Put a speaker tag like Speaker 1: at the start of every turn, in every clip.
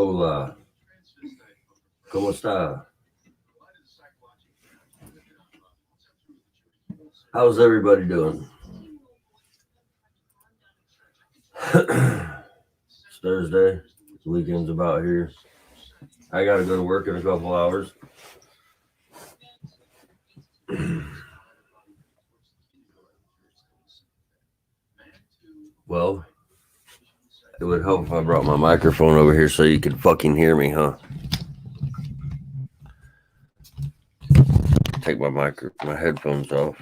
Speaker 1: Hola, ¿cómo está? How's everybody doing? It's Thursday. The weekend's about here. I gotta go to work in a couple hours. Well, it would help if I brought my microphone over here so you could fucking hear me, huh? Take my headphones off.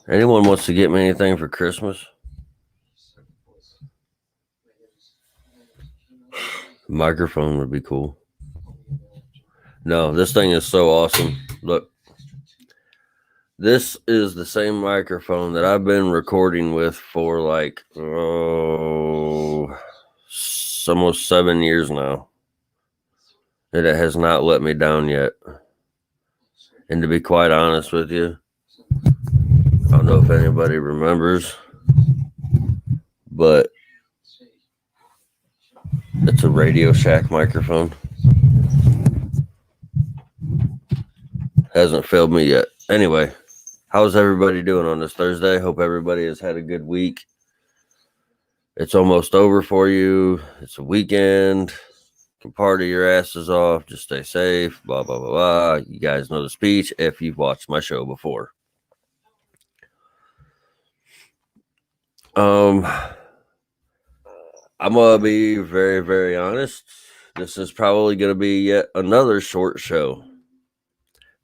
Speaker 1: Anyone wants to get me anything for Christmas? Microphone would be cool. No, this thing is so awesome. Look, this is the same microphone that I've been recording with for like almost 7 years now. And it has not let me down yet. And to be quite honest with you, I don't know if anybody remembers, but it's a Radio Shack microphone. Hasn't failed me yet. Anyway, how's everybody doing on this Thursday? Hope everybody has had a good week. It's almost over for you. It's a weekend. You can party your asses off. Just stay safe. Blah, blah, blah, blah. You guys know the speech if you've watched my show before. I'm going to be very, very honest. This is probably going to be yet another short show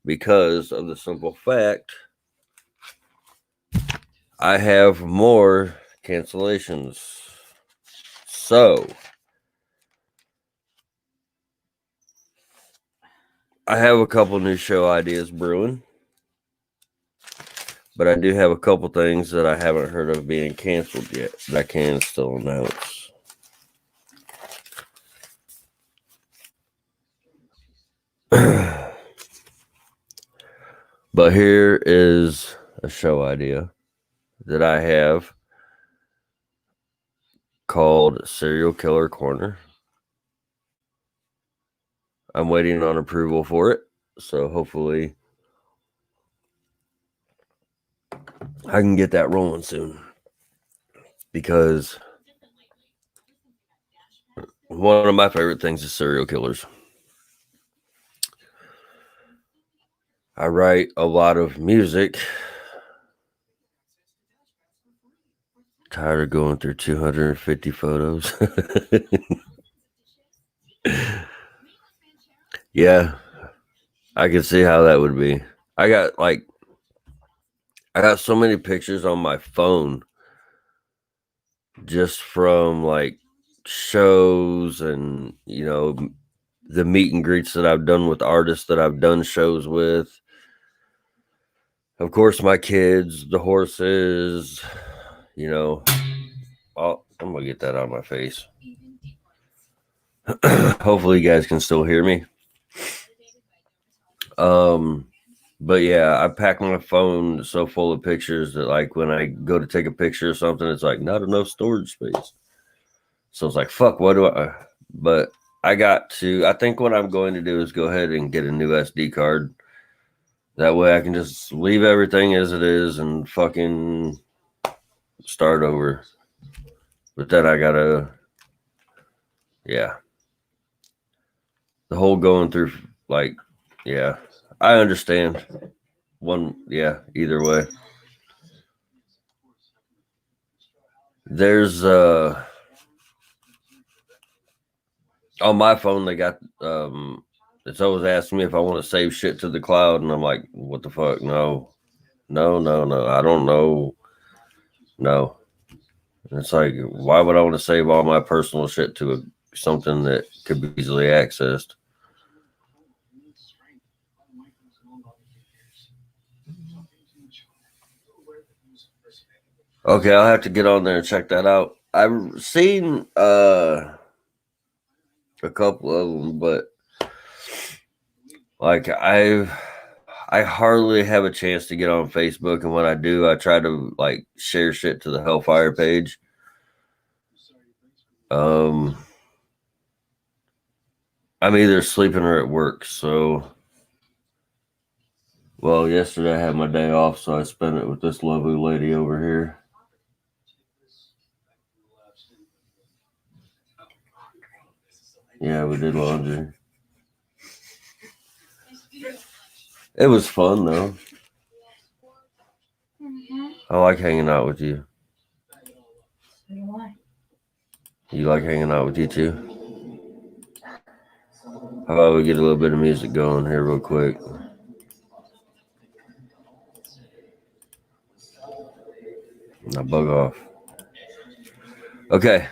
Speaker 1: because of the simple fact I have more cancellations. So, I have a couple new show ideas brewing, but I do have a couple things that I haven't heard of being canceled yet that I can still announce. But here is a show idea that I have called Serial Killer Corner. I'm waiting on approval for it, so hopefully I can get that rolling soon. Because one of my favorite things is serial killers. I write a lot of music. Tired of going through 250 photos. Yeah, I can see how that would be. I got so many pictures on my phone just from like shows and, the meet and greets that I've done with artists that I've done shows with. Of course, my kids, the horses, I'm going to get that out of my face. Hopefully you guys can still hear me. But yeah, I pack my phone so full of pictures that like when I go to take a picture or something, it's like not enough storage space. So it's like, fuck, but I think what I'm going to do is go ahead and get a new SD card. That way I can just leave everything as it is and fucking start over. But then I gotta, yeah. The whole going through, I understand. Either way. There's, on my phone, they got, it's always asking me if I want to save shit to the cloud, and I'm like, what the fuck? No. I don't know. No. And it's like, why would I want to save all my personal shit to something that could be easily accessed? Okay, I'll have to get on there and check that out. I've seen a couple of them, but like I hardly have a chance to get on Facebook, and when I do, I try to like share shit to the Hellfire page. I'm either sleeping or at work. So, well, yesterday I had my day off, so I spent it with this lovely lady over here. Yeah, we did laundry. It was fun though. I like hanging out with you. You like hanging out with you too? How about we get a little bit of music going here real quick? Now bug off. Okay.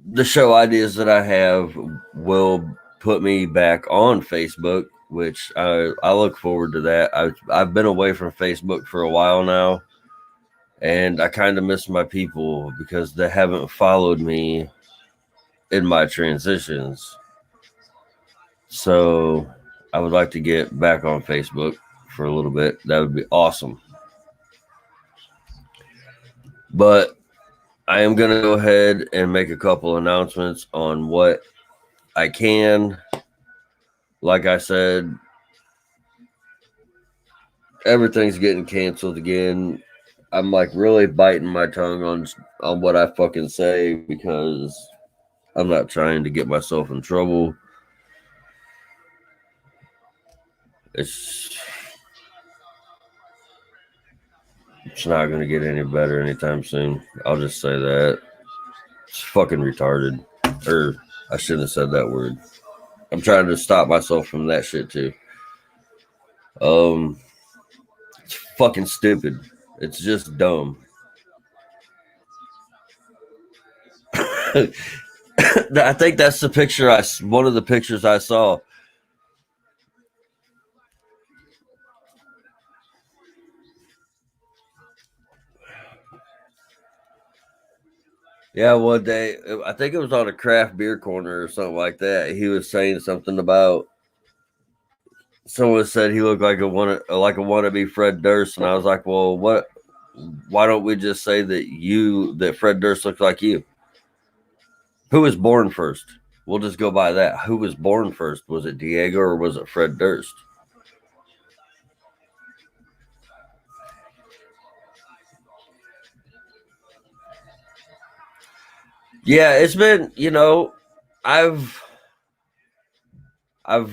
Speaker 1: The show ideas that I have will put me back on Facebook, which I look forward to that. I've been away from Facebook for a while now, and I kind of miss my people because they haven't followed me in my transitions. So I would like to get back on Facebook for a little bit. That would be awesome. But I am going to go ahead and make a couple announcements on what I can. Like I said, everything's getting canceled again. I'm like really biting my tongue on what I fucking say because I'm not trying to get myself in trouble. It's not going to get any better anytime soon. I'll just say that. It's fucking retarded. Or I shouldn't have said that word. I'm trying to stop myself from that shit too. It's fucking stupid. It's just dumb. I think that's the picture one of the pictures I saw. Yeah, one day I think it was on a craft beer corner or something like that. He was saying something about someone said he looked like a wannabe Fred Durst, and I was like, well, what? Why don't we just say that Fred Durst looks like you? Who was born first? We'll just go by that. Who was born first? Was it Diego or was it Fred Durst? Yeah, it's been, I've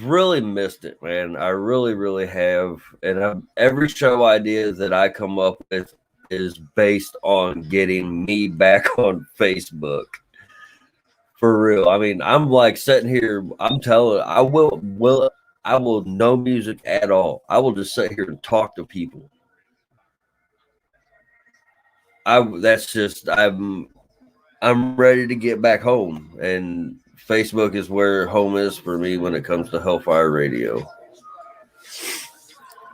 Speaker 1: really missed it, man. I really, really have. And every show idea that I come up with is based on getting me back on Facebook. For real. I mean, I'm like sitting here, I'm telling I will no music at all. I will just sit here and talk to people. I'm ready to get back home, and Facebook is where home is for me when it comes to Hellfire Radio.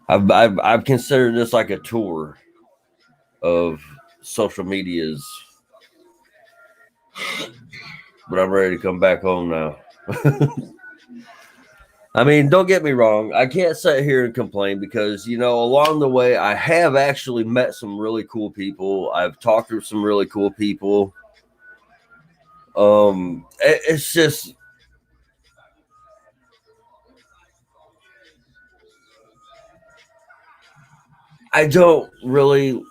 Speaker 1: I've considered this like a tour of social medias, but I'm ready to come back home now. I mean, don't get me wrong. I can't sit here and complain because, along the way, I have actually met some really cool people. I've talked to some really cool people. It's just, I don't really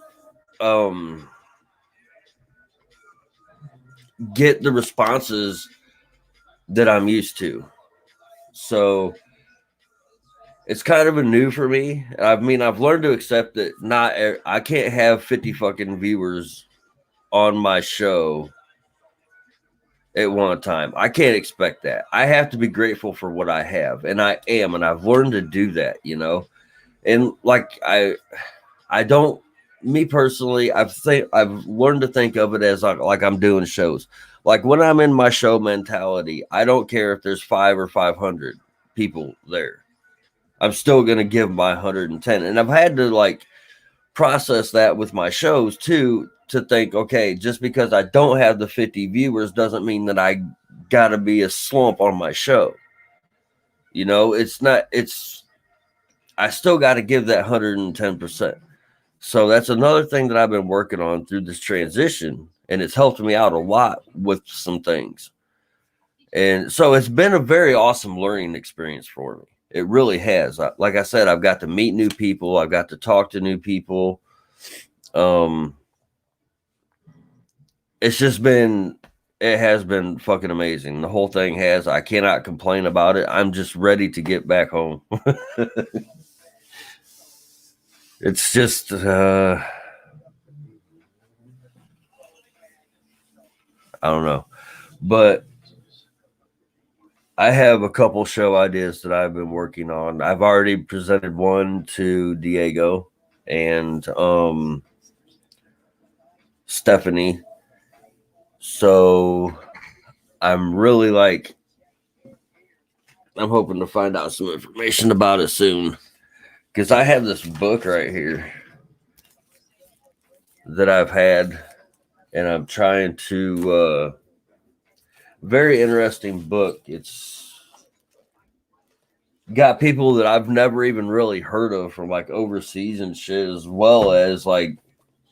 Speaker 1: get the responses that I'm used to. So it's kind of a new for me. I mean, I've learned to accept that I can't have 50 fucking viewers on my show at one time. I can't expect that. I have to be grateful for what I have, and I am, and I've learned to do that, And like I don't me personally, I've learned to think of it as like I'm doing shows. Like when I'm in my show mentality, I don't care if there's 5 or 500 people there. I'm still going to give my 110. And I've had to like process that with my shows too, to think, okay, just because I don't have the 50 viewers doesn't mean that I got to be a slump on my show. I still got to give that 110%. So that's another thing that I've been working on through this transition, and it's helped me out a lot with some things. And so it's been a very awesome learning experience for me. It really has. Like I said, I've got to meet new people. I've got to talk to new people. It's just been, it has been fucking amazing. The whole thing has. I cannot complain about it. I'm just ready to get back home. It's just, I don't know. But I have a couple show ideas that I've been working on. I've already presented one to Diego and Stephanie. So I'm really like, I'm hoping to find out some information about it soon. Because I have this book right here that I've had, and I'm trying to, very interesting book. It's got people that I've never even really heard of from like overseas and shit, as well as like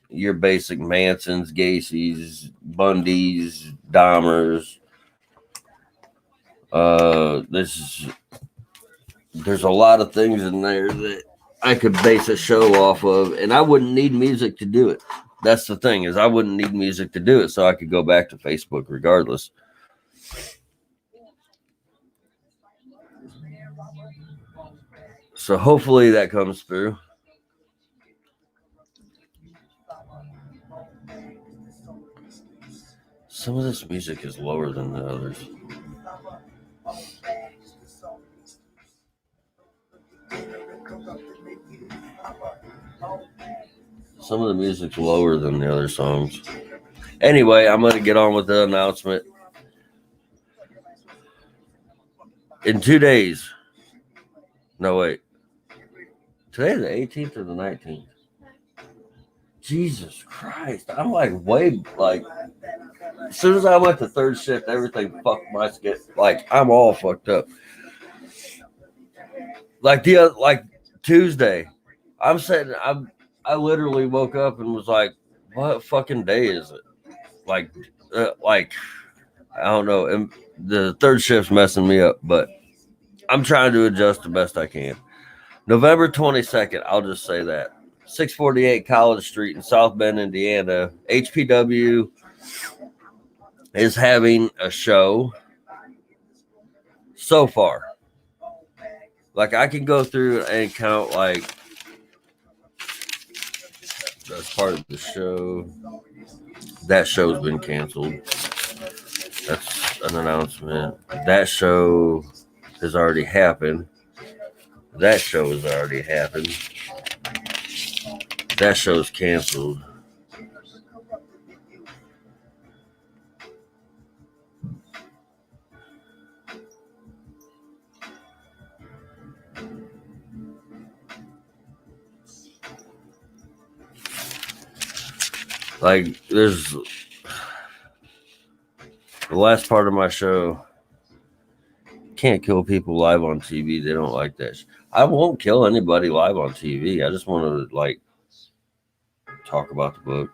Speaker 1: your basic Mansons, Gacy's, Bundys, Dahmers. There's a lot of things in there that I could base a show off of, and I wouldn't need music to do it. That's the thing, is I wouldn't need music to do it, so I could go back to Facebook regardless. So hopefully that comes through. Some of this music is lower than the others. Some of the music's lower than the other songs. Anyway, I'm going to get on with the announcement. In 2 days. No, wait. Today the 18th or the 19th? Jesus Christ. I'm like way, like, as soon as I went to third shift, everything fucked my skin. Like, I'm all fucked up. Like Tuesday, I'm sitting, I literally woke up and was like, what fucking day is it? Like, I don't know. And the third shift's messing me up, but I'm trying to adjust the best I can. November 22nd, I'll just say that. 648 College Street in South Bend, Indiana. HPW is having a show so far. Like, I can go through and count, like, that's part of the show. That show's been canceled. That's an announcement. That show has already happened. That show has already happened. That show's canceled. Like, there's the last part of my show. Can't kill people live on TV. They don't like that. I won't kill anybody live on TV. I just want to, like, talk about the book.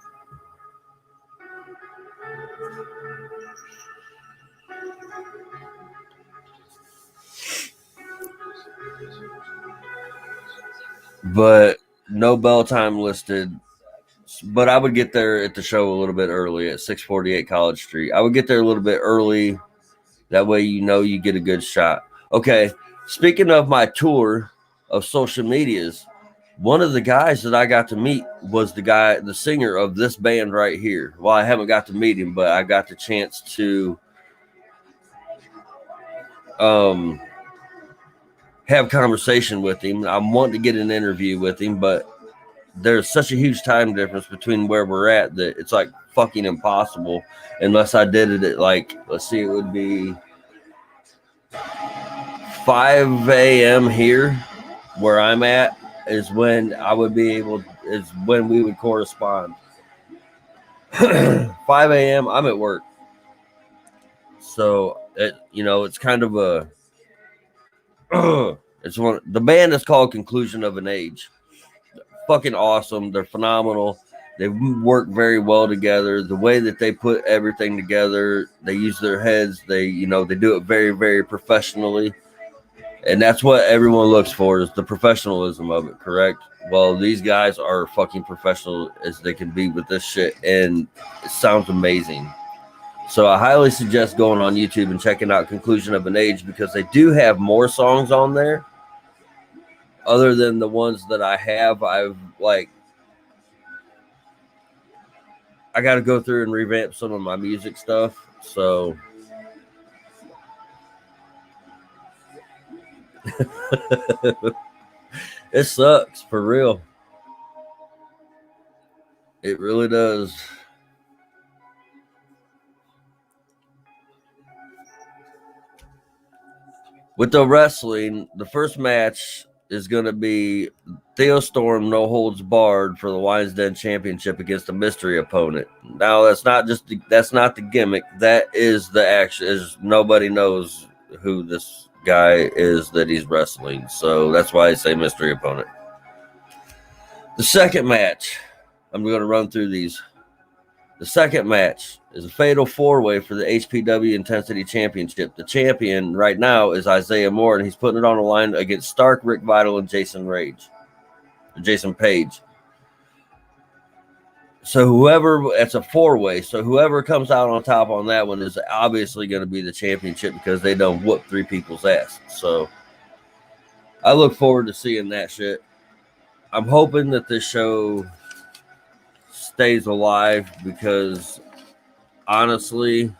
Speaker 1: But no bell time listed. But I would get there at the show a little bit early at 648 College Street. I would get there a little bit early. That way, you know, you get a good shot. Okay. Speaking of my tour of social medias, one of the guys that I got to meet was the singer of this band right here. Well, I haven't got to meet him, but I got the chance to have conversation with him. I'm wanting to get an interview with him, but there's such a huge time difference between where we're at that it's like fucking impossible unless I did it at, like, let's see, it would be 5 a.m. here where I'm at is when I would be able, is when we would correspond. 5 a.m. I'm at work. So it's kind of a it's one, the band is called Conclusion of an Age. fucking awesome. They're phenomenal. They work very well together. The way that they put everything together, they use their heads. They do it very, very professionally. And that's what everyone looks for, is the professionalism of it, correct? Well, these guys are fucking professional as they can be with this shit, and it sounds amazing. So I highly suggest going on YouTube and checking out Conclusion of an Age, because they do have more songs on there other than the ones that I have. I got to go through and revamp some of my music stuff. So it sucks, for real. It really does. With the wrestling, the first match is going to be Theo Storm no holds barred for the Lions Den Championship against a mystery opponent. Now that's not the gimmick. That is the action. Is nobody knows who this guy is that he's wrestling. So that's why I say mystery opponent. The second match, I'm going to run through these. The second match is a fatal four-way for the HPW Intensity Championship. The champion right now is Isaiah Moore, and he's putting it on the line against Stark, Rick Vital, and Jason Page. So it's a four-way. So whoever comes out on top on that one is obviously going to be the championship, because they done whoop three people's ass. So I look forward to seeing that shit. I'm hoping that this show stays alive, because honestly,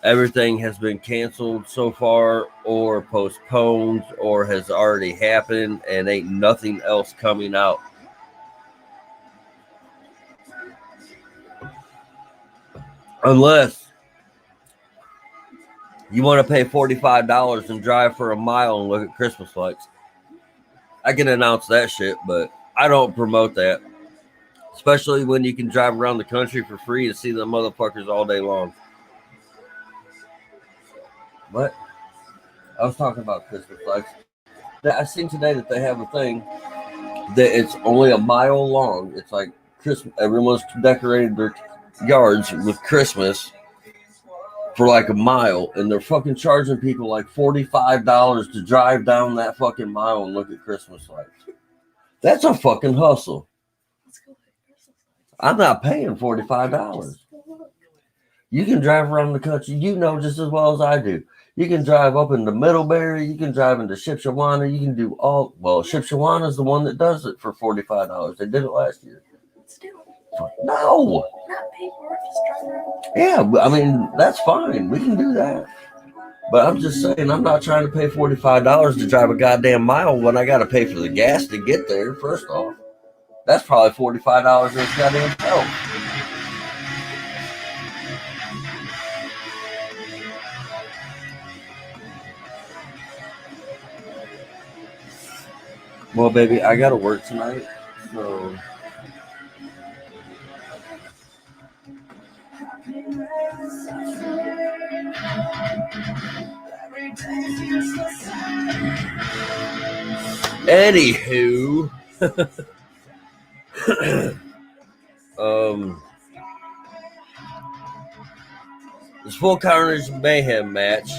Speaker 1: everything has been canceled so far or postponed or has already happened, and ain't nothing else coming out. Unless you want to pay $45 and drive for a mile and look at Christmas lights. I can announce that shit, but I don't promote that. Especially when you can drive around the country for free and see the motherfuckers all day long. What? I was talking about Christmas lights. I seen today that they have a thing that it's only a mile long. It's like Christmas. Everyone's decorated their yards with Christmas for like a mile, and they're fucking charging people like $45 to drive down that fucking mile and look at Christmas lights. That's a fucking hustle. I'm not paying $45. You can drive around the country, just as well as I do. You can drive up into Middlebury. You can drive into Shipshewana. You can do all. Well, Shipshewana is the one that does it for $45. They did it last year.
Speaker 2: Let's do it.
Speaker 1: No.
Speaker 2: Not pay for it, just drive around.
Speaker 1: Yeah, I mean, that's fine. We can do that. But I'm just saying, I'm not trying to pay $45 to drive a goddamn mile when I got to pay for the gas to get there, first off. That's probably $45 in its goddamn self. Well, baby, I got to work tonight, so... Anywho, this Full Carnage Mayhem match,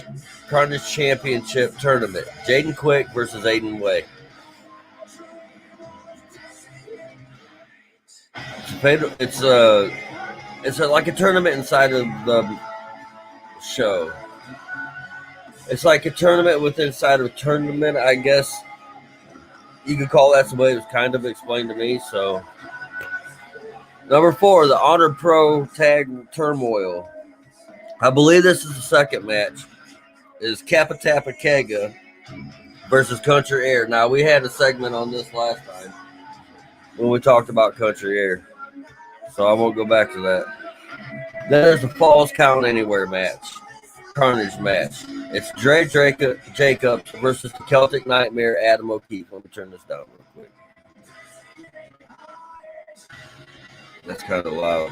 Speaker 1: Carnage Championship Tournament, Jaden Quick versus Aiden Way. It's like a tournament inside of the show. It's like a tournament inside of a tournament, I guess. You could call that the way it was kind of explained to me. So, number 4, the Honor Pro Tag Turmoil. I believe this is the second match. Is Kappa Tappa Kega versus Country Air. Now, we had a segment on this last time when we talked about Country Air, so I won't go back to that. Then there's the Falls Count Anywhere match, Carnage match. It's Dre Jacobs versus the Celtic Nightmare, Adam O'Keefe. Let me turn this down real quick. That's kind of loud.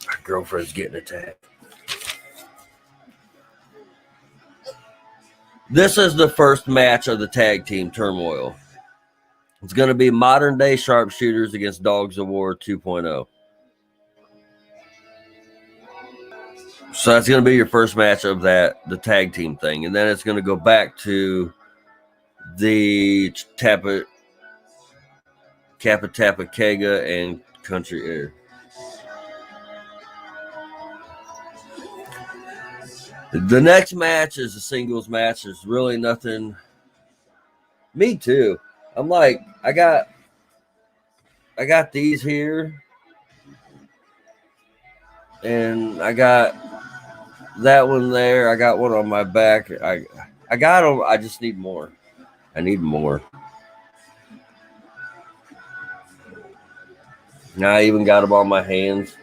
Speaker 1: My girlfriend's getting attacked. This is the first match of the tag team turmoil. It's going to be modern day sharpshooters against Dogs of War 2.0. So that's going to be your first match of the tag team thing. And then it's going to go back to the Kappa Kega and Country Air. The next match is a singles match. There's really nothing. Me too. I'm like, I got these here, and I got that one there. I got one on my back. I got them. I just need more. I need more. Now I even got them on my hands.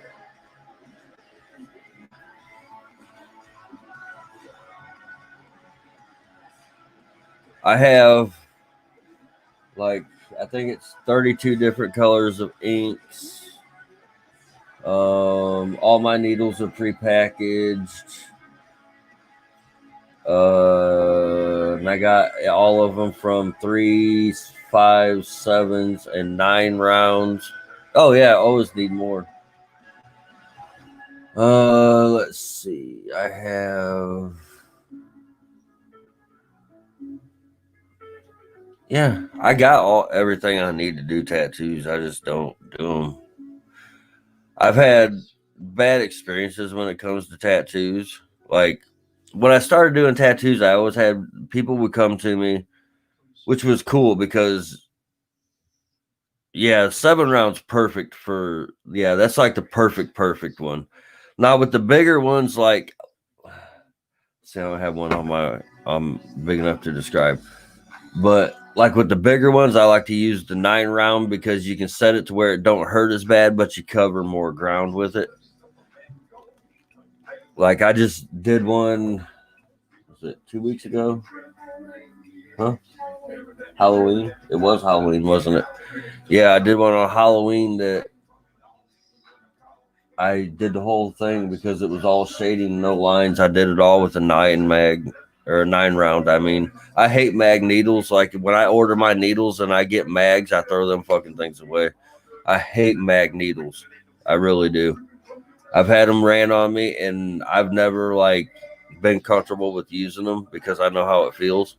Speaker 1: I have, like, I think it's 32 different colors of inks. All my needles are prepackaged. And I got all of them from 3s, 5s, 7s, and 9 rounds. Oh yeah, I always need more. Let's see. I have. Yeah, I got everything I need to do tattoos. I just don't do them. I've had bad experiences when it comes to tattoos. Like when I started doing tattoos, I always had people would come to me, which was cool because 7 rounds perfect for that's like the perfect one. Now with the bigger ones, like see, I don't have one on my big enough to describe. But like with the bigger ones, I like to use the 9 round because you can set it to where it don't hurt as bad, but you cover more ground with it. Like I just did one, was it 2 weeks ago? Huh? Halloween? It was Halloween, wasn't it? Yeah, I did one on Halloween that I did the whole thing because it was all shading, no lines. I did it all with a 9 mag or a 9 round. I mean, I hate mag needles. Like when I order my needles and I get mags, I throw them fucking things away. I hate mag needles. I really do. I've had them ran on me and I've never like been comfortable with using them because I know how it feels.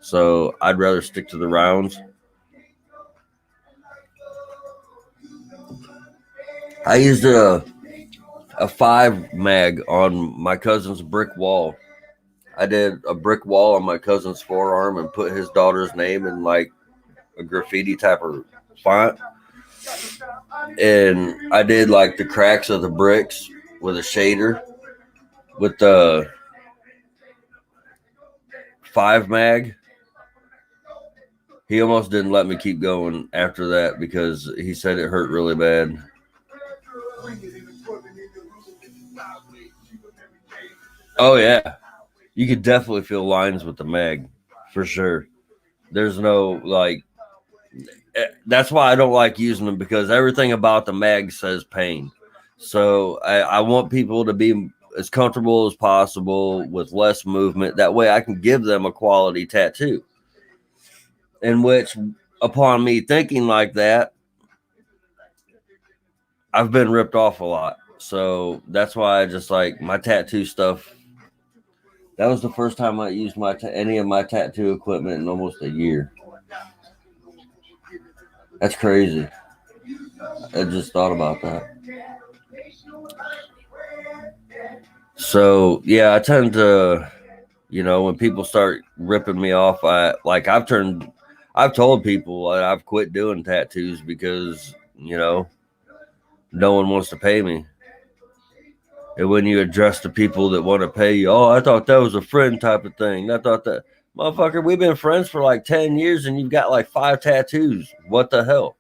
Speaker 1: So I'd rather stick to the rounds. I used a 5 mag on my cousin's brick wall. I did a brick wall on my cousin's forearm and put his daughter's name in like a graffiti type of font. And I did like the cracks of the bricks with a shader with the 5 mag. He almost didn't let me keep going after that because he said it hurt really bad. Oh yeah, you could definitely feel lines with the mag for sure. There's no like, that's why I don't like using them because everything about the mag says pain. So I want people to be as comfortable as possible with less movement. That way I can give them a quality tattoo. In which, upon me thinking like that, I've been ripped off a lot. So that's why I just like my tattoo stuff. That was the first time I used any of my tattoo equipment in almost a year. That's crazy. I just thought about that. So yeah, I tend to, when people start ripping me off, I've told people I've quit doing tattoos because, no one wants to pay me. And when you address the people that want to pay you, oh, I thought that was a friend type of thing. I thought that, motherfucker, we've been friends for like 10 years and you've got like 5 tattoos. What the hell?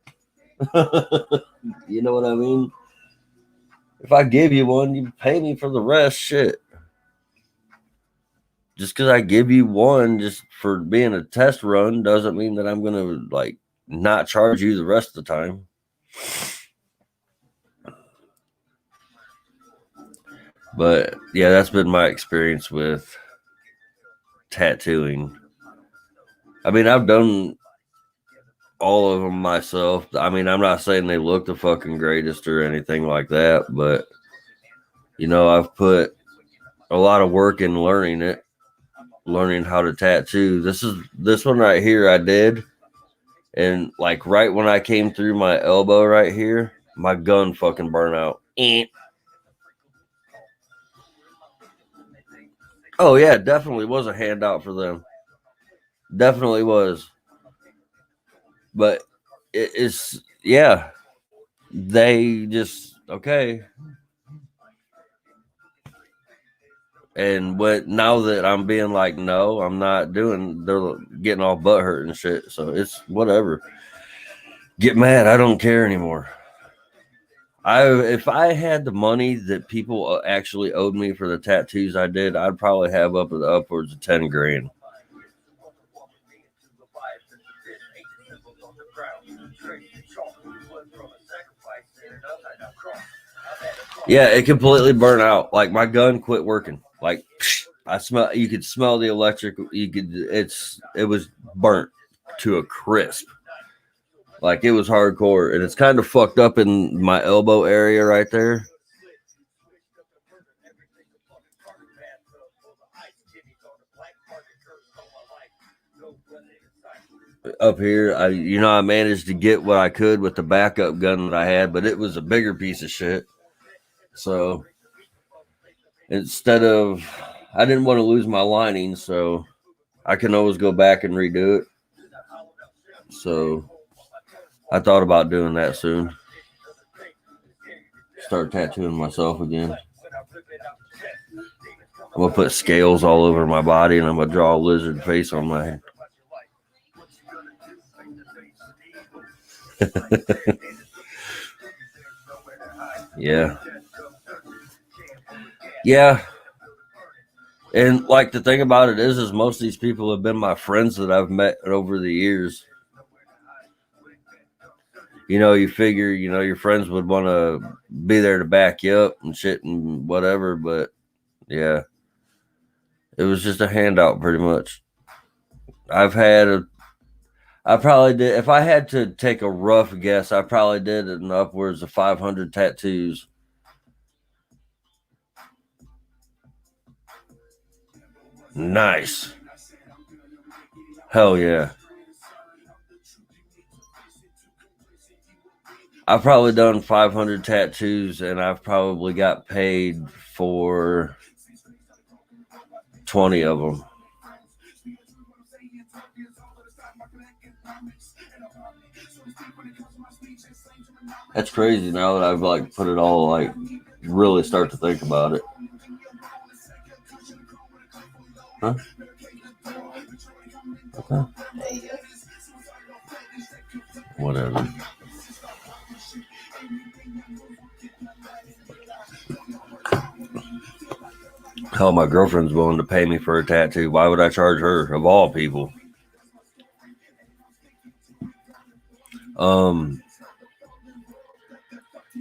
Speaker 1: You know what I mean? If I give you one, you pay me for the rest. Shit. Just because I give you one just for being a test run doesn't mean that I'm going to like not charge you the rest of the time. But yeah, that's been my experience with tattooing. I mean, I've done all of them myself. I mean, I'm not saying they look the fucking greatest or anything like that, but you know, I've put a lot of work in learning how to tattoo. This one right here I did, and like right when I came through my elbow right here, my gun fucking burned out. Oh yeah, definitely was a handout for them. Definitely was. But it's yeah, they just okay. And what now that I'm being like, no, I'm not doing. They're getting all butt hurt and shit. So it's whatever. Get mad. I don't care anymore. If I had the money that people actually owed me for the tattoos I did, I'd probably have upwards of 10 grand. Yeah, it completely burned out. Like my gun quit working. Like you could smell the electric. It was burnt to a crisp. Like it was hardcore, and it's kind of fucked up in my elbow area right there. Up here, I managed to get what I could with the backup gun that I had, but it was a bigger piece of shit. So I didn't want to lose my lining, so I can always go back and redo it. So I thought about doing that soon. Start tattooing myself again. I'm gonna put scales all over my body, and I'm gonna draw a lizard face on my head. Yeah. And like the thing about it is most of these people have been my friends that I've met over the years. You figure, your friends would want to be there to back you up and shit and whatever, but yeah, it was just a handout pretty much. I probably did, if I had to take a rough guess, I probably did an upwards of 500 tattoos. Nice. Hell yeah. I've probably done 500 tattoos, and I've probably got paid for 20 of them. That's crazy now that I've like put it all, like really start to think about it. Huh? Okay. Whatever. Hell, my girlfriend's willing to pay me for a tattoo. Why would I charge her, of all people?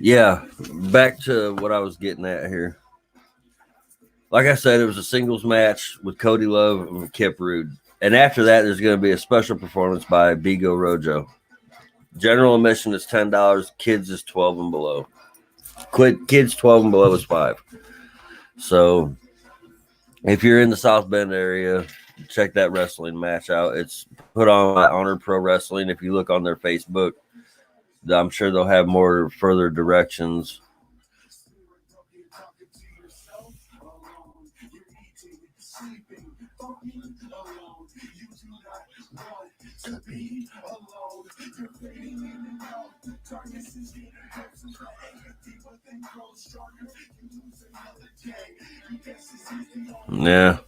Speaker 1: Yeah, back to what I was getting at here. Like I said, it was a singles match with Cody Love and Kip Rude. And after that, there's going to be a special performance by Bigo Rojo. General admission is $10. Kids is 12 and below. Kids 12 and below is $5. So if you're in the South Bend area, check that wrestling match out. It's put on by Honor Pro Wrestling. If you look on their Facebook, I'm sure they'll have more further directions. Yeah.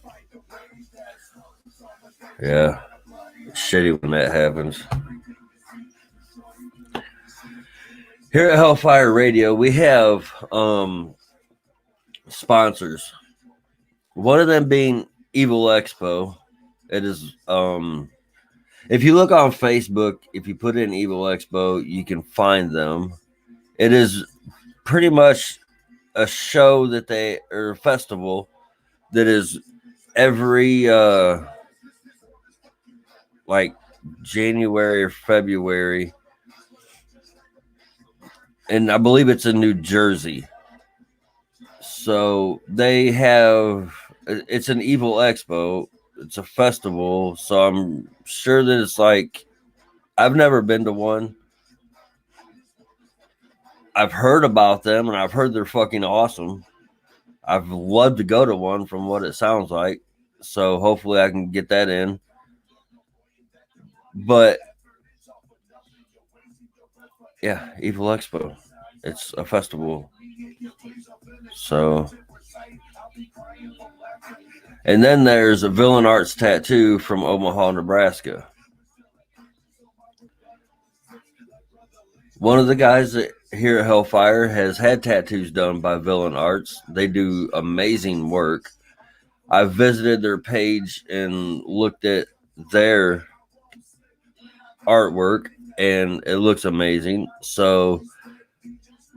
Speaker 1: Yeah. It's shitty when that happens. Here at Hellfire Radio, we have sponsors. One of them being Evil Expo. It is if you look on Facebook, if you put in Evil Expo, you can find them. It is pretty much a show or a festival that is every like January or February, and I believe it's in New Jersey. So they have, it's an Evil Expo. It's a festival, so I'm sure that it's like, I've never been to one. I've heard about them, and I've heard they're fucking awesome. I've loved to go to one from what it sounds like. So hopefully I can get that in. But yeah, Evil Expo. It's a festival. So, and then there's a Villain Arts Tattoo from Omaha, Nebraska. One of the guys that here at Hellfire has had tattoos done by Villain Arts. They do amazing work. I visited their page and looked at their artwork, and it looks amazing. So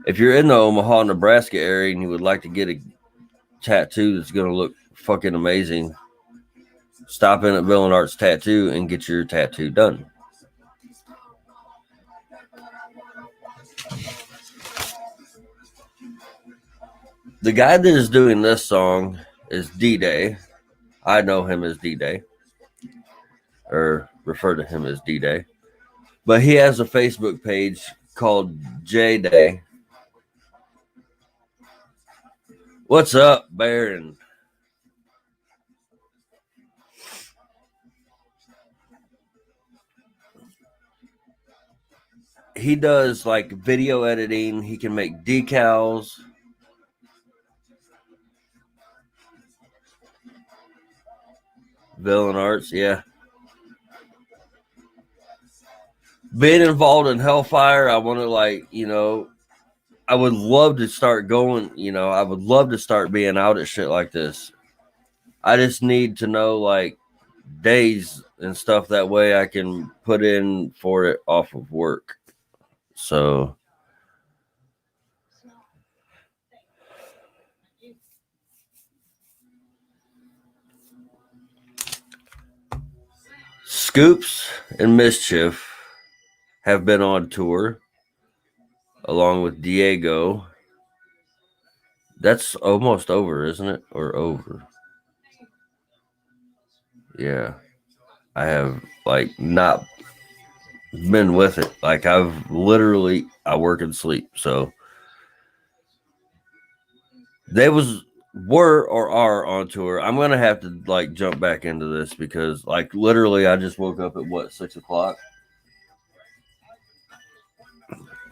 Speaker 1: if you're in the Omaha, Nebraska area and you would like to get a tattoo that's going to look fucking amazing, stop in at Villain Arts Tattoo and get your tattoo done. The guy that is doing this song is D-Day. I know him as D-Day, or refer to him as D-Day. But he has a Facebook page called J-Day. What's up, Baron? He does like video editing. He can make decals. Villain Arts, yeah. Being involved in Hellfire, I want to, like, you know, I would love to start going, you know, I would love to start being out at shit like this. I just need to know, like, days and stuff, that way I can put in for it off of work. So Scoops and Mischief have been on tour along with Diego. That's almost over, isn't it? Or over? Yeah. I have, like, not been with it. Like, I've literally, I work and sleep. So they were or are on tour. I'm gonna have to, like, jump back into this because, like, literally I just woke up at what, 6 o'clock?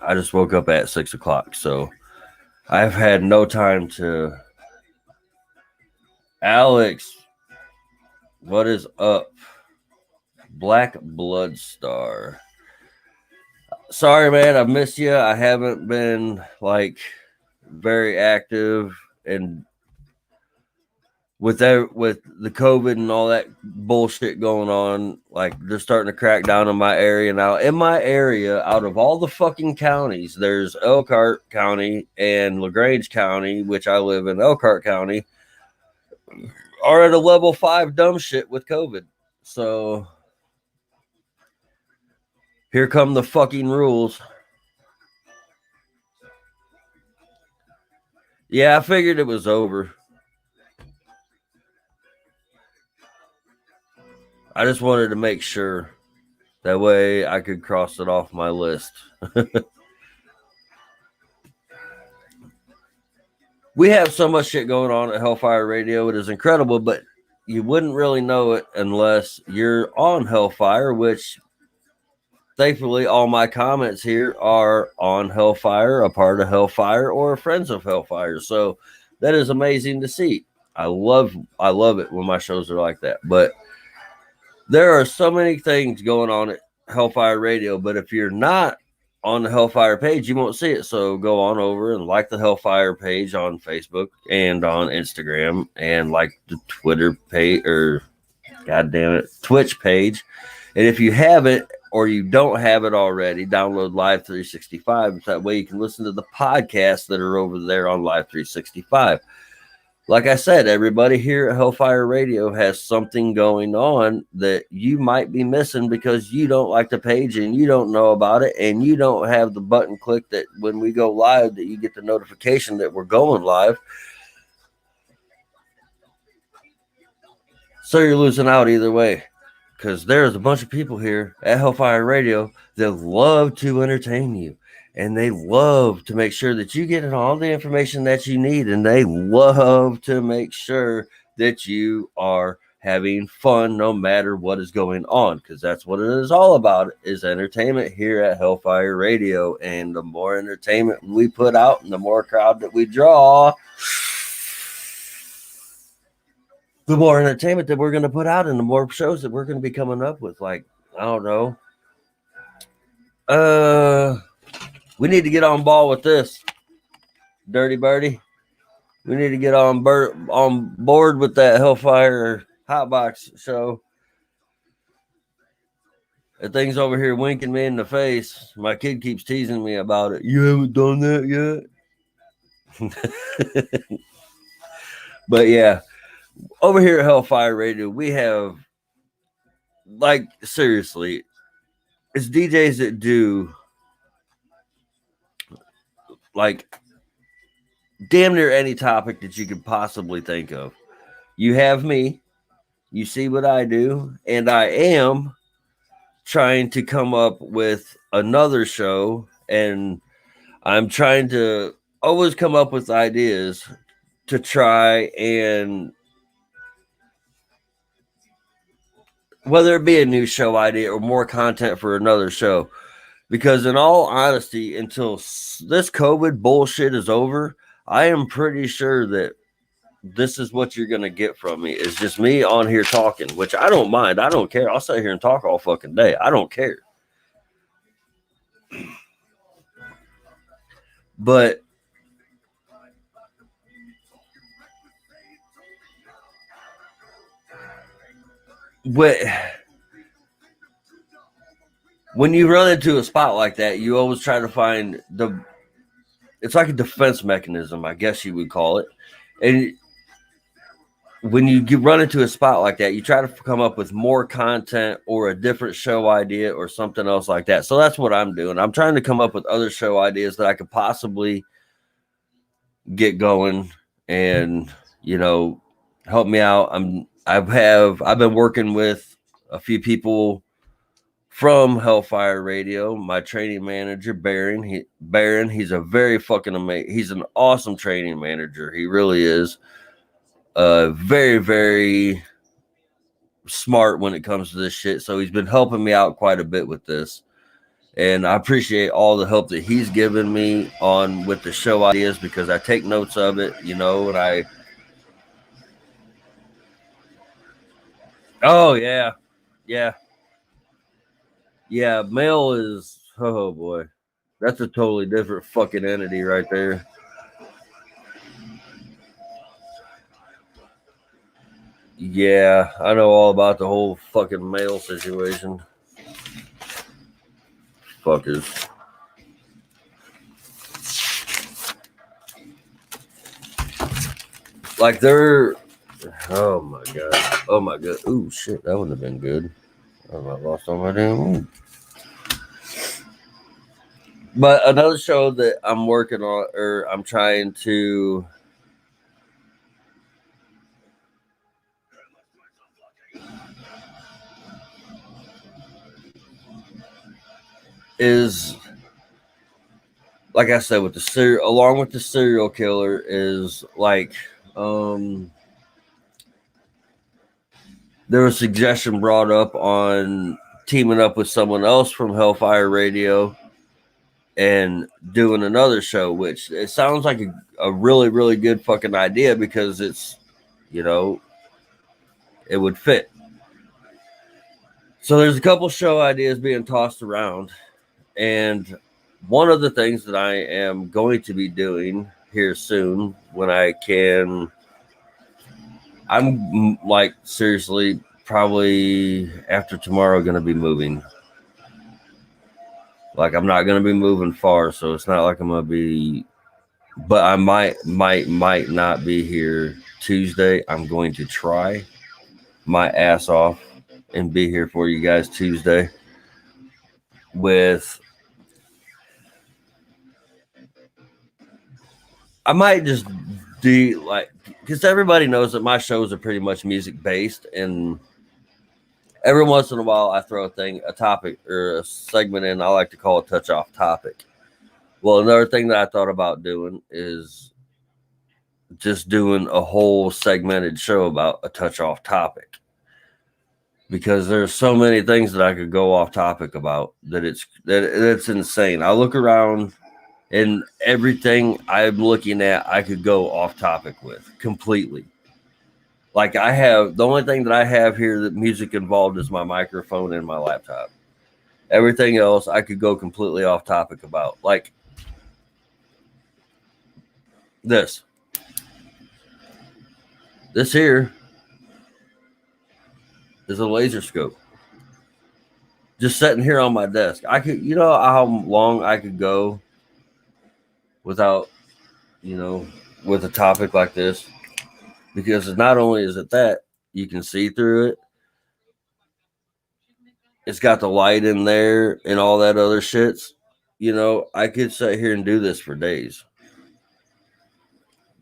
Speaker 1: I just woke up at 6 o'clock, so I've had no time to. Alex, what is up? Black Blood Star. Sorry, man, I missed you. I haven't been, like, very active, and with the COVID and all that bullshit going on, like, they're starting to crack down in my area now. In my area, out of all the fucking counties, there's Elkhart County and LaGrange County, which I live in. Elkhart County are at a level 5 dumb shit with COVID. So here come the fucking rules. Yeah, I figured it was over. I just wanted to make sure. That way I could cross it off my list. We have so much shit going on at Hellfire Radio. It is incredible, but you wouldn't really know it unless you're on Hellfire, which thankfully all my comments here are on Hellfire, a part of Hellfire, or friends of Hellfire. So that is amazing to see. I love it when my shows are like that. But there are so many things going on at Hellfire Radio, but if you're not on the Hellfire page, you won't see it. So go on over and like the Hellfire page on Facebook and on Instagram, and like the Twitter page, or Twitch page. And if you haven't, or you don't have it already, download Live 365. That way you can listen to the podcasts that are over there on Live 365. like I said, everybody here at Hellfire Radio has something going on that you might be missing because you don't like the page and you don't know about it and you don't have the button click that when we go live that you get the notification that we're going live. So you're losing out either way, because there's a bunch of people here at Hellfire Radio that love to entertain you. And they love to make sure that you get all the information that you need. And they love to make sure that you are having fun no matter what is going on. Because that's what it is all about, is entertainment here at Hellfire Radio. And the more entertainment we put out and the more crowd that we draw, the more entertainment that we're going to put out and the more shows that we're going to be coming up with. Like, I don't know. We need to get on ball with this, Dirty Birdie. We need to get on board with that Hellfire Hotbox show. That thing's over here winking me in the face. My kid keeps teasing me about it. You haven't done that yet? But yeah, over here at Hellfire Radio, we have, like, seriously, it's DJs that do, like, damn near any topic that you could possibly think of. You have me, you see what I do, and I am trying to come up with another show, and I'm trying to always come up with ideas to try and, whether it be a new show idea or more content for another show. Because in all honesty, until this COVID bullshit is over, I am pretty sure that this is what you're going to get from me. It's just me on here talking, which I don't mind. I don't care. I'll sit here and talk all fucking day. I don't care. But when you run into a spot like that, you always try to find it's like a defense mechanism, I guess you would call it. And when you run into a spot like that, you try to come up with more content or a different show idea or something else like that. So that's what I'm doing. I'm trying to come up with other show ideas that I could possibly get going and, you know, help me out. I've been working with a few people from Hellfire Radio. My training manager, Baron, he's a very fucking amazing. He's an awesome training manager. He really is. Very, very smart when it comes to this shit. So he's been helping me out quite a bit with this. And I appreciate all the help that he's given me on with the show ideas, because I take notes of it, you know, and oh yeah. Yeah, mail is, oh boy, that's a totally different fucking entity right there. Yeah, I know all about the whole fucking mail situation. Fuckers. Like they're, oh my god. Ooh, shit, that wouldn't have been good. I lost all my damn weed. But another show that I'm working on, or I'm trying to is, like I said, with the along with the serial killer, is like there was a suggestion brought up on teaming up with someone else from Hellfire Radio and doing another show, which it sounds like a really, really good fucking idea, because it's, you know, it would fit. So there's a couple show ideas being tossed around, and one of the things that I am going to be doing here soon, when I can, I'm like seriously probably after tomorrow going to be moving. Like I'm not going to be moving far, so it's not like I'm going to be, but I might not be here Tuesday. I'm going to try my ass off and be here for you guys Tuesday with. I might just do like, because everybody knows that my shows are pretty much music based, and every once in a while I throw a topic or a segment in. I like to call it touch off topic. Well, another thing that I thought about doing is just doing a whole segmented show about a touch off topic, because there's so many things that I could go off topic about that it's insane. I look around and everything I'm looking at, I could go off topic with completely. Like the only thing that I have here that music involved is my microphone and my laptop. Everything else I could go completely off topic about. Like this here is a laser scope. Just sitting here on my desk. I could, you know how long I could go without, with a topic like this? Because not only is it that, you can see through it. It's got the light in there and all that other shits. I could sit here and do this for days.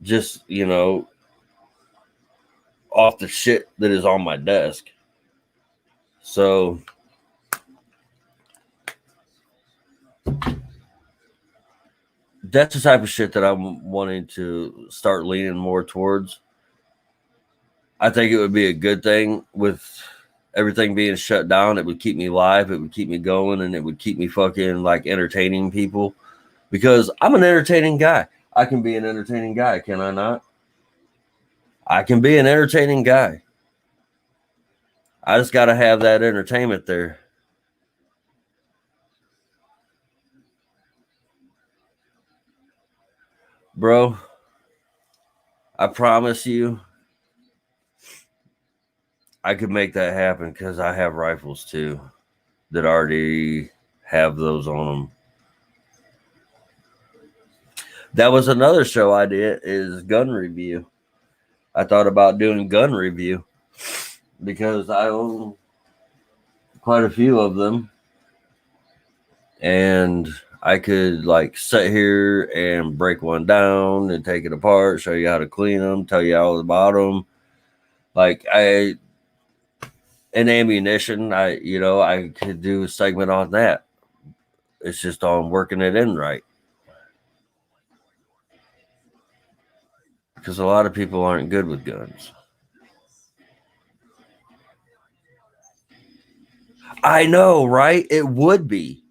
Speaker 1: Just, off the shit that is on my desk. So that's the type of shit that I'm wanting to start leaning more towards. I think it would be a good thing with everything being shut down. It would keep me live. It would keep me going, and it would keep me fucking like entertaining people, because I'm an entertaining guy. I can be an entertaining guy. Can I not? I can be an entertaining guy. I just got to have that entertainment there. Bro, I promise you, I could make that happen, because I have rifles too that already have those on them. That was another show I did, is gun review. I thought about doing gun review because I own quite a few of them, and I could like sit here and break one down and take it apart, show you how to clean them, tell you all about them. Like and ammunition, I could do a segment on that. It's just on working it in right. Because a lot of people aren't good with guns. I know, right? It would be.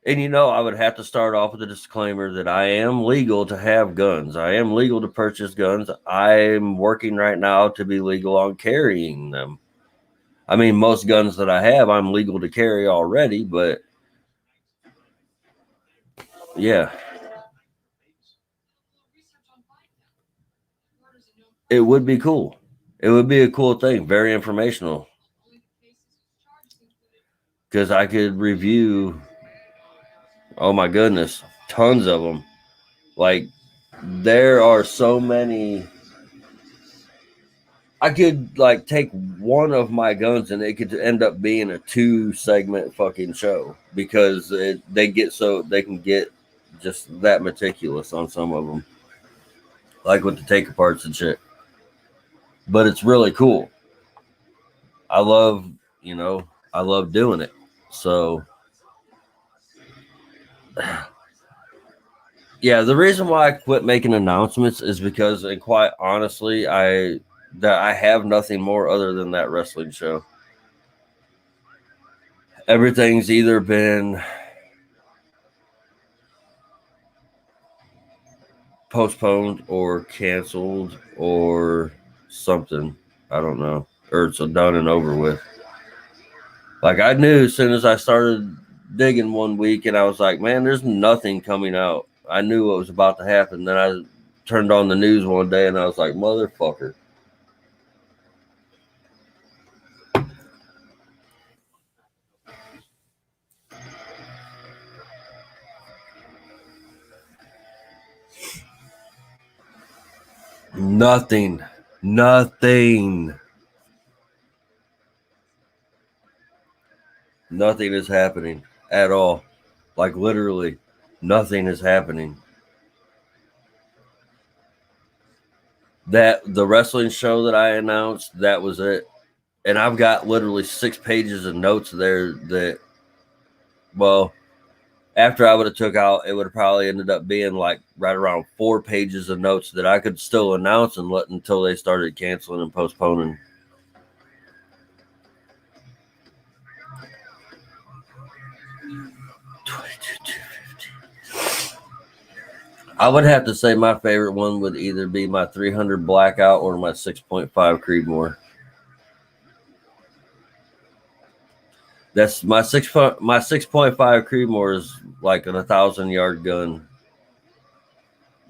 Speaker 1: And I would have to start off with a disclaimer that I am legal to have guns. I am legal to purchase guns. I'm working right now to be legal on carrying them. I mean, most guns that I have, I'm legal to carry already, but yeah. It would be cool. It would be a cool thing. Very informational. Because I could review, oh my goodness, tons of them. Like, there are so many. I could like take one of my guns and it could end up being a 2-segment fucking show, because they can get just that meticulous on some of them, like with the take aparts and shit. But it's really cool. I love doing it. So yeah, the reason why I quit making announcements is because, and quite honestly, I have nothing more other than that wrestling show. Everything's either been postponed or canceled or something. I don't know. Or it's done and over with. Like, I knew as soon as I started digging one week and I was like, man, there's nothing coming out. I knew what was about to happen. Then I turned on the news one day and I was like, motherfucker. Nothing. Nothing is happening at all. Like literally, nothing is happening. That the wrestling show that I announced, that was it. And I've got literally 6 pages of notes there that, well, after I would have took out, it would have probably ended up being like right around 4 pages of notes that I could still announce and let until they started canceling and postponing. I would have to say my favorite one would either be my 300 Blackout or my 6.5 Creedmoor. That's my 6.5 Creedmoor is like an 1,000-yard gun.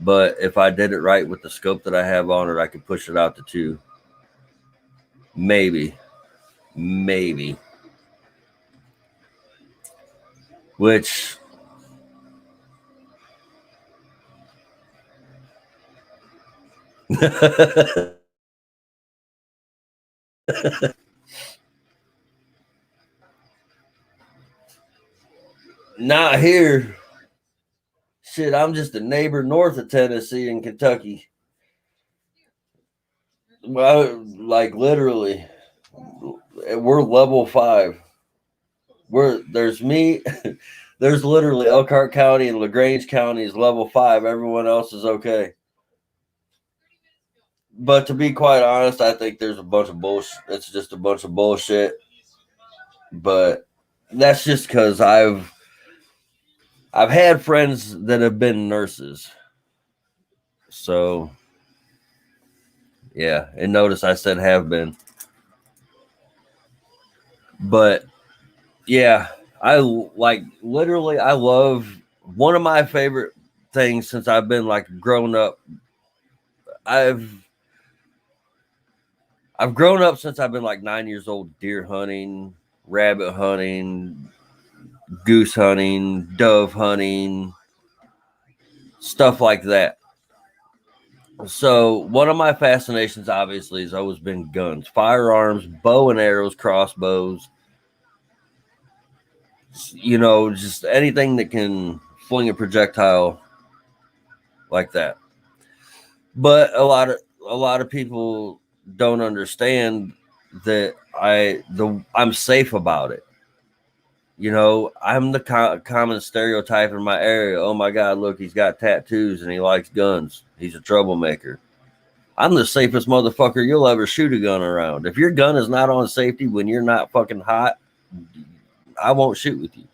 Speaker 1: But if I did it right with the scope that I have on it, I could push it out to 2. Maybe. Which not here. Shit, I'm just a neighbor north of Tennessee in Kentucky. Well, like literally, we're level 5. There's me, there's literally Elkhart County and LaGrange County is level 5. Everyone else is okay. But to be quite honest, I think there's a bunch of bullshit. It's just a bunch of bullshit. But that's just because I've had friends that have been nurses. So yeah, and notice I said have been. But yeah, I like literally I love one of my favorite things since I've been like grown up. I've grown up since I've been like 9 years old, deer hunting, rabbit hunting, goose hunting, dove hunting, stuff like that. So one of my fascinations obviously has always been guns, firearms, bow and arrows, crossbows, you know, just anything that can fling a projectile like that. But a lot of people don't understand that I'm safe about it. You know, I'm the common stereotype in my area. Oh my God, look, he's got tattoos and he likes guns. He's a troublemaker. I'm the safest motherfucker you'll ever shoot a gun around. If your gun is not on safety when you're not fucking hot, I won't shoot with you.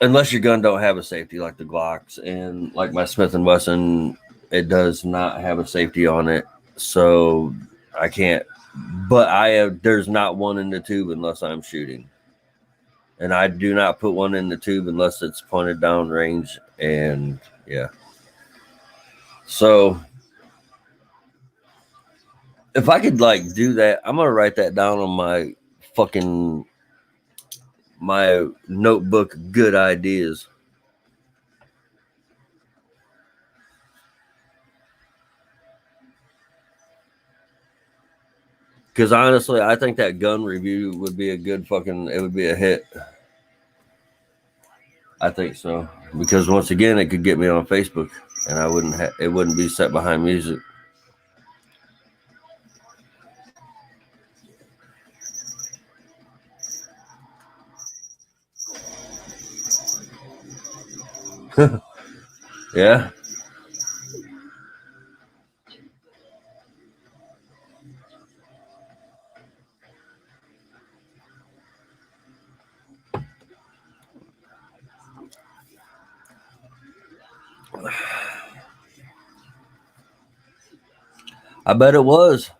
Speaker 1: Unless your gun don't have a safety like the Glocks and like my Smith & Wesson, it does not have a safety on it. So I can't, but there's not one in the tube unless I'm shooting. And I do not put one in the tube unless it's pointed down range. And yeah. So if I could like do that, I'm going to write that down on my notebook, good ideas. Because honestly, I think that gun review would be it would be a hit. I think so. Because once again, it could get me on Facebook and it wouldn't be set behind music. Yeah. I bet it was.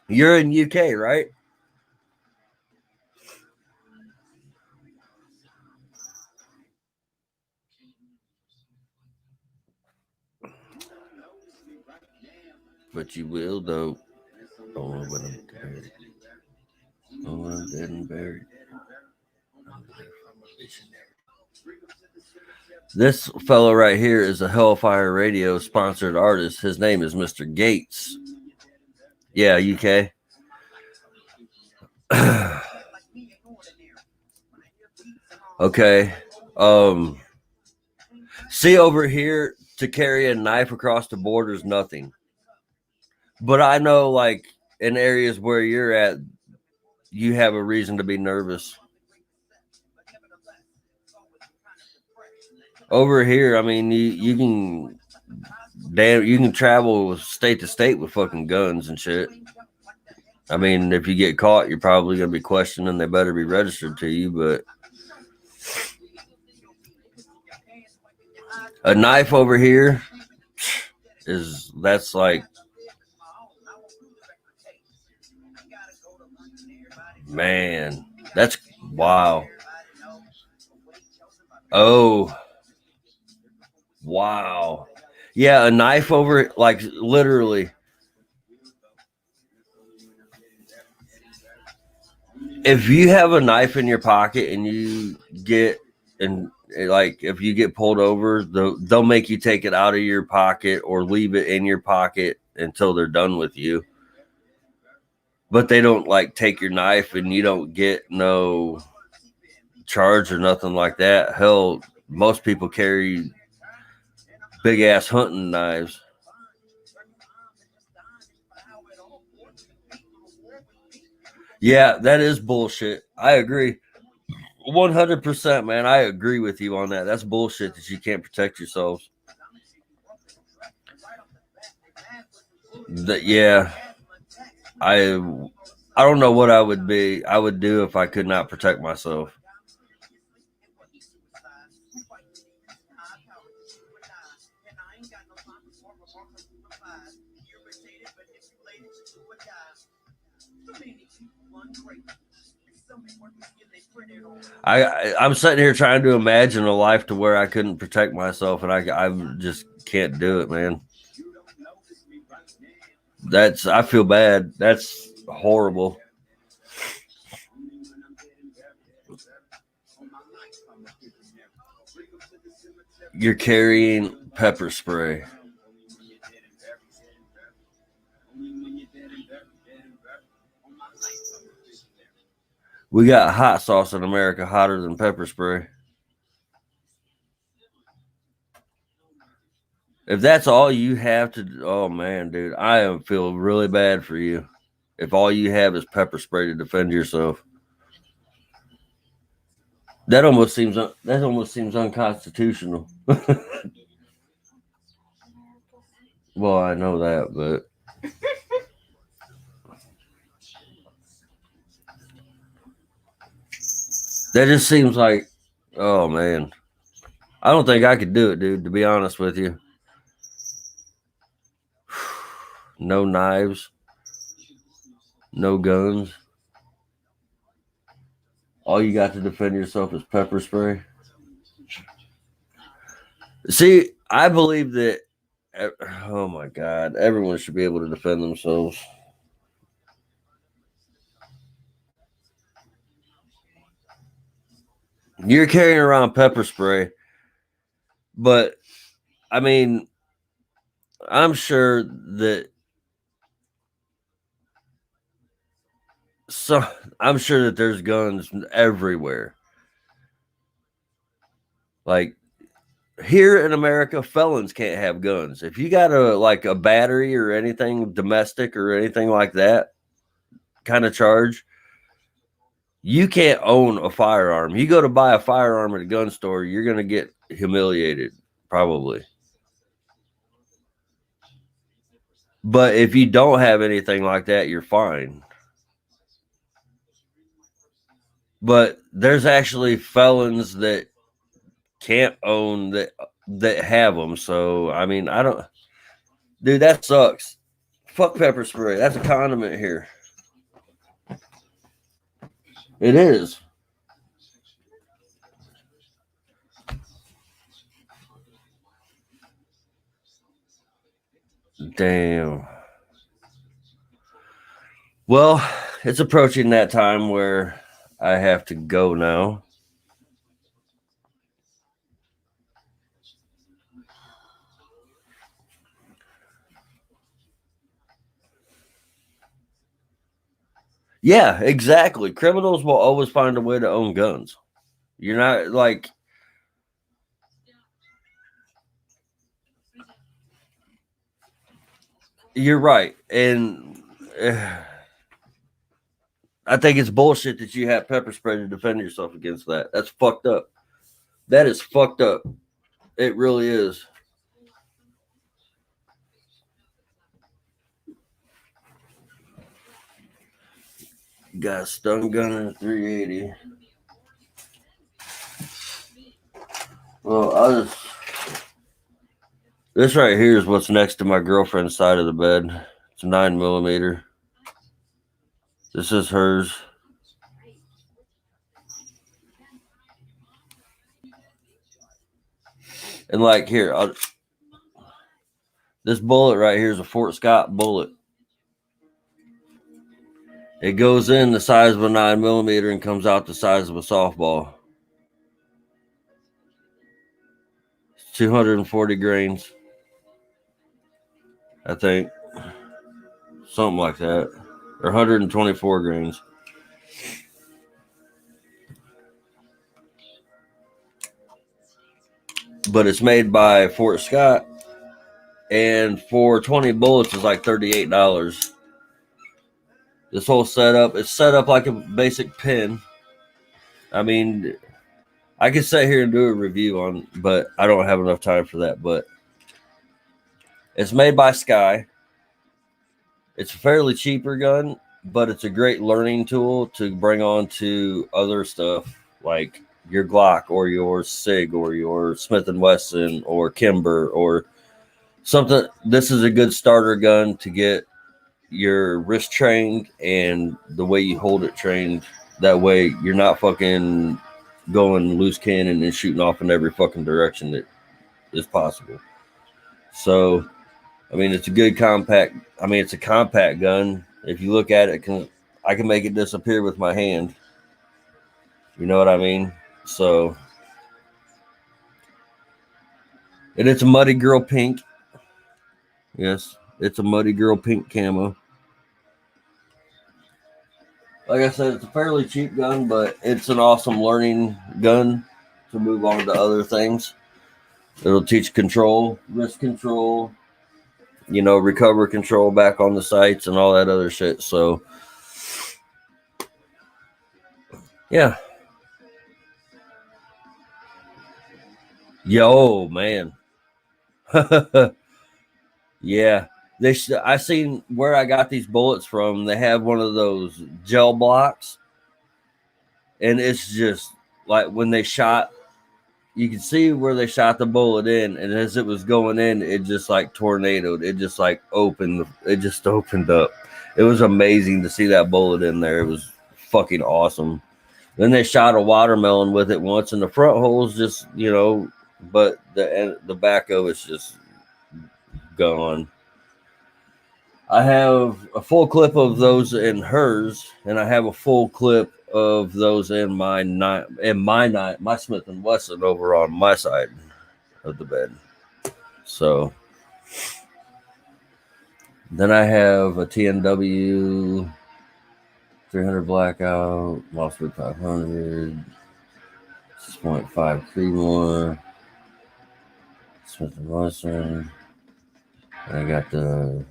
Speaker 1: You're in UK, right? But you will, though. Don't know when I'm buried. Oh, I'm dead and buried. This fellow right here is a Hellfire Radio sponsored artist. His name is Mr. Gates. Yeah, UK. Okay. See over here, to carry a knife across the border is nothing. But I know, like, in areas where you're at, you have a reason to be nervous. Over here, I mean, you can travel state to state with fucking guns and shit. I mean, if you get caught, you're probably gonna be questioned, and they better be registered to you. But a knife over here that's like, man, that's wow. Oh, wow. Yeah, a knife over, like, literally. If you have a knife in your pocket and you get, and like, if you get pulled over, they'll make you take it out of your pocket or leave it in your pocket until they're done with you. But they don't, like, take your knife, and you don't get no charge or nothing like that. Hell, most people carry big ass hunting knives. Yeah, that is bullshit. I agree. 100%, man. I agree with you on that. That's bullshit that you can't protect yourselves. Yeah. I don't know what I would do if I could not protect myself. I'm sitting here trying to imagine a life to where I couldn't protect myself, and I just can't do it, man. I feel bad. That's horrible. You're carrying pepper spray. We got hot sauce in America hotter than pepper spray. If that's all you have to, oh man, dude, I feel really bad for you. If all you have is pepper spray to defend yourself, that almost seems unconstitutional. Well, I know that, but that just seems like, oh man, I don't think I could do it, dude. To be honest with you, no knives, no guns. All you got to defend yourself is pepper spray. See, I believe that, oh my God, everyone should be able to defend themselves. You're carrying around pepper spray, but I mean, I'm sure that there's guns everywhere. Like, here in America, felons can't have guns. If you got a battery or anything domestic or anything like that kind of charge, you can't own a firearm. You go to buy a firearm at a gun store, you're going to get humiliated, probably. But if you don't have anything like that, you're fine. But there's actually felons that can't own that have them. So, I mean, I don't, dude, that sucks. Fuck pepper spray. That's a condiment here. It is. Damn. Well, it's approaching that time where I have to go now. Yeah, exactly. Criminals will always find a way to own guns. You're not like you're right, and I think it's bullshit that you have pepper spray to defend yourself against that. That's fucked up. That is fucked up. It really is. Got a stun gun and a 380. Well, this right here is what's next to my girlfriend's side of the bed. It's a 9mm. This is hers. And like here, this bullet right here is a Fort Scott bullet. It goes in the size of a 9mm and comes out the size of a softball. 240 grains, I think. Something like that. Or 124 grains. But it's made by Fort Scott. And for 20 bullets is like $38. This whole setup, it's set up like a basic pin. I mean, I could sit here and do a review on, but I don't have enough time for that. But it's made by Sky. It's a fairly cheaper gun, but it's a great learning tool to bring on to other stuff like your Glock or your SIG or your Smith & Wesson or Kimber or something. This is a good starter gun to get your wrist trained and the way you hold it trained. That way you're not fucking going loose cannon and shooting off in every fucking direction that is possible. So, I mean, it's a good compact. I mean, it's a compact gun. If you look at it, I can make it disappear with my hand. You know what I mean? So, and it's a Muddy Girl pink. Yes, it's a Muddy Girl pink camo. Like I said, it's a fairly cheap gun, but it's an awesome learning gun to move on to other things. It'll teach control, wrist control, recover control back on the sights and all that other shit. So, yeah. Yo, man. Yeah. I seen where I got these bullets from. They have one of those gel blocks. And it's just like when they shot, you can see where they shot the bullet in. And as it was going in, it just like tornadoed. It just like opened. It just opened up. It was amazing to see that bullet in there. It was fucking awesome. Then they shot a watermelon with it once, and the front hole's just, but the back of it's just gone. I have a full clip of those in hers, and I have a full clip of those in my Smith & Wesson over on my side of the bed. So then I have a TNW 300 Blackout, Mosswood 500, 6.5 Creedmoor, Smith & Wesson, and I got the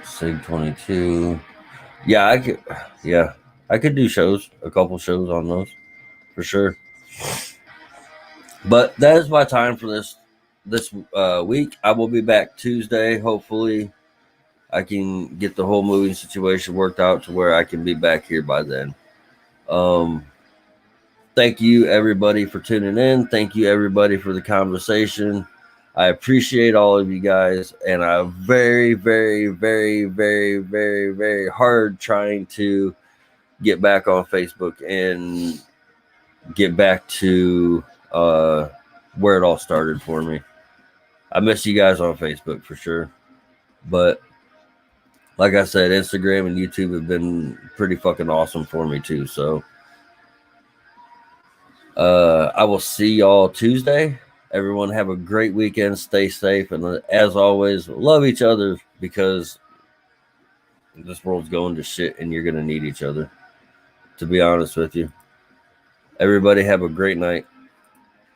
Speaker 1: SIG 22. Yeah, I could do a couple shows on those for sure. But that is my time for this week. I will be back Tuesday. Hopefully, I can get the whole moving situation worked out to where I can be back here by then. Thank you everybody for tuning in. Thank you everybody for the conversation. I appreciate all of you guys, and I'm very, very, very, very, very, very hard trying to get back on Facebook and get back to where it all started for me. I miss you guys on Facebook for sure. But like I said, Instagram and YouTube have been pretty fucking awesome for me too. So I will see y'all Tuesday. Everyone have a great weekend. Stay safe. And as always, love each other because this world's going to shit and you're going to need each other. to be honest with you. Everybody have a great night.